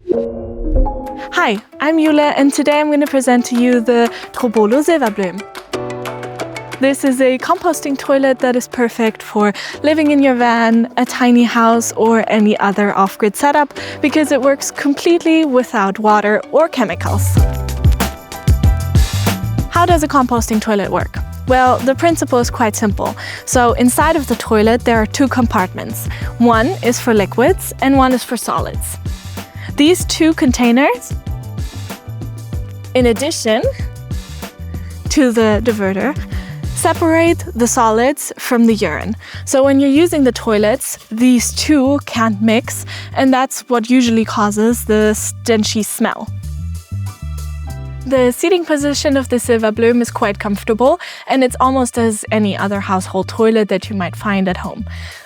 Hi, I'm Jule and today I'm going to present to you the TROBOLO SilvaBlœm. This is a composting toilet that is perfect for living in your van, a tiny house or any other off-grid setup because it works completely without water or chemicals. How does a composting toilet work? Well, the principle is quite simple. So inside of the toilet there are two compartments. One is for liquids and one is for solids. These two containers, in addition to the diverter, separate the solids from the urine. So when you're using the toilets, these two can't mix, and that's what usually causes the stenchy smell. The seating position of the SilvaBlœm is quite comfortable, and it's almost as any other household toilet that you might find at home.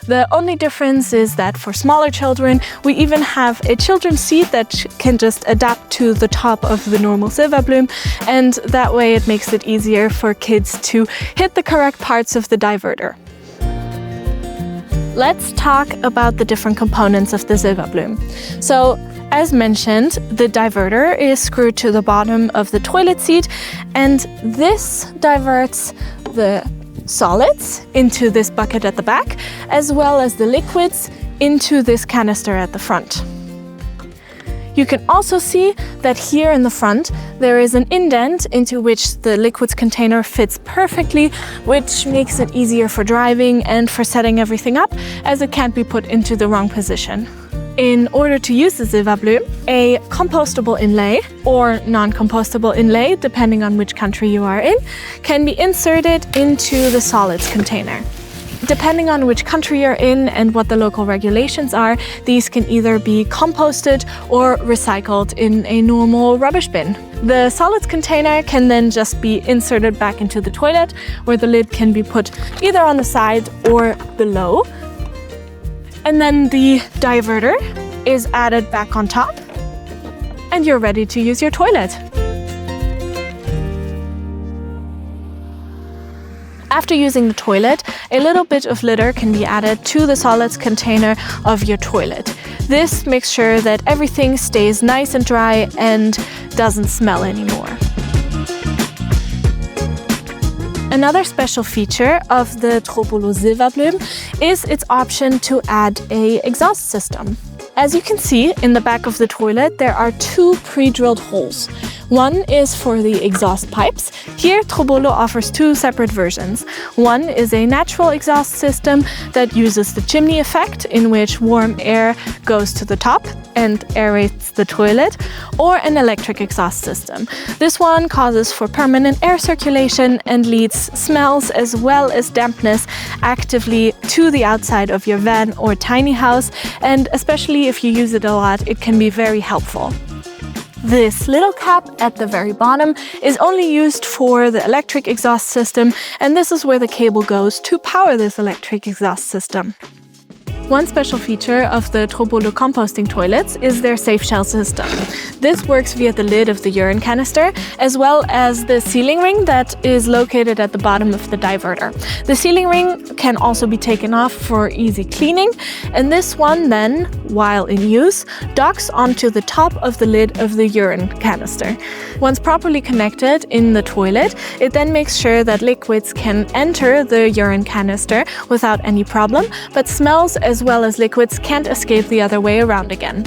The only difference is that for smaller children, we even have a children's seat that can just adapt to the top of the normal SilvaBlœm, and that way it makes it easier for kids to hit the correct parts of the diverter. Let's talk about the different components of the SilvaBlœm. So, as mentioned, the diverter is screwed to the bottom of the toilet seat, and this diverts the solids into this bucket at the back, as well as the liquids into this canister at the front. You can also see that here in the front there is an indent into which the liquids container fits perfectly, which makes it easier for driving and for setting everything up, as it can't be put into the wrong position. In order to use the SilvaBlœm, a compostable inlay or non-compostable inlay, depending on which country you are in, can be inserted into the solids container. Depending on which country you're in and what the local regulations are, these can either be composted or recycled in a normal rubbish bin. The solids container can then just be inserted back into the toilet, where the lid can be put either on the side or below. And then the diverter is added back on top, and you're ready to use your toilet. After using the toilet, a little bit of litter can be added to the solids container of your toilet. This makes sure that everything stays nice and dry and doesn't smell anymore. Another special feature of the TROBOLO SilvaBlœm is its option to add an exhaust system. As you can see, in the back of the toilet there are two pre-drilled holes. One is for the exhaust pipes. Here, TROBOLO offers two separate versions. One is a natural exhaust system that uses the chimney effect, in which warm air goes to the top and aerates the toilet, or an electric exhaust system. This one causes for permanent air circulation and leads smells as well as dampness actively to the outside of your van or tiny house, and especially if you use it a lot, it can be very helpful. This little cap at the very bottom is only used for the electric exhaust system, and this is where the cable goes to power this electric exhaust system. One special feature of the TROBOLO composting toilets is their SafeShell system. This works via the lid of the urine canister, as well as the sealing ring that is located at the bottom of the diverter. The sealing ring can also be taken off for easy cleaning, and this one then, while in use, docks onto the top of the lid of the urine canister. Once properly connected in the toilet, it then makes sure that liquids can enter the urine canister without any problem, but smells as well as liquids can't escape the other way around again.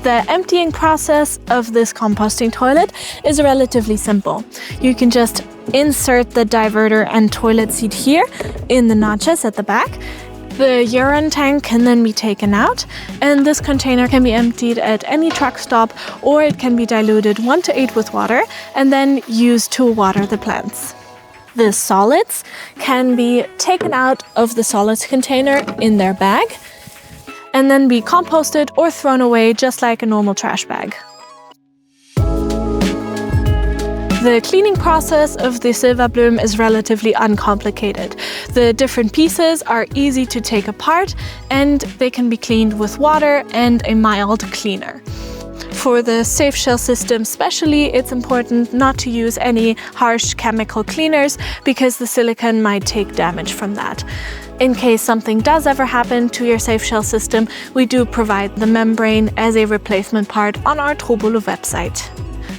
The emptying process of this composting toilet is relatively simple. You can just insert the diverter and toilet seat here in the notches at the back. The urine tank can then be taken out, and this container can be emptied at any truck stop, or it can be diluted 1:8 with water and then used to water the plants. The solids can be taken out of the solids container in their bag and then be composted or thrown away just like a normal trash bag. The cleaning process of the SilvaBlœm is relatively uncomplicated. The different pieces are easy to take apart, and they can be cleaned with water and a mild cleaner. For the SafeShell system especially, it's important not to use any harsh chemical cleaners because the silicone might take damage from that. In case something does ever happen to your SafeShell system, we do provide the membrane as a replacement part on our TROBOLO website.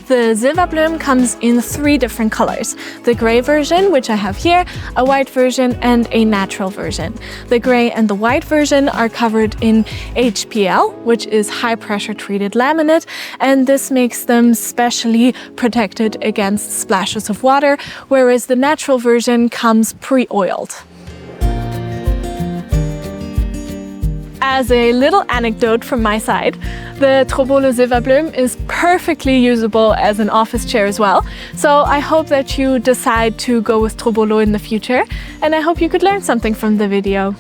The SilvaBlœm comes in 3 different colors. The gray version, which I have here, a white version, and a natural version. The gray and the white version are covered in HPL, which is high pressure treated laminate, and this makes them specially protected against splashes of water, whereas the natural version comes pre-oiled. As a little anecdote from my side, the TROBOLO SilvaBlœm is perfectly usable as an office chair as well. So I hope that you decide to go with TROBOLO in the future, and I hope you could learn something from the video.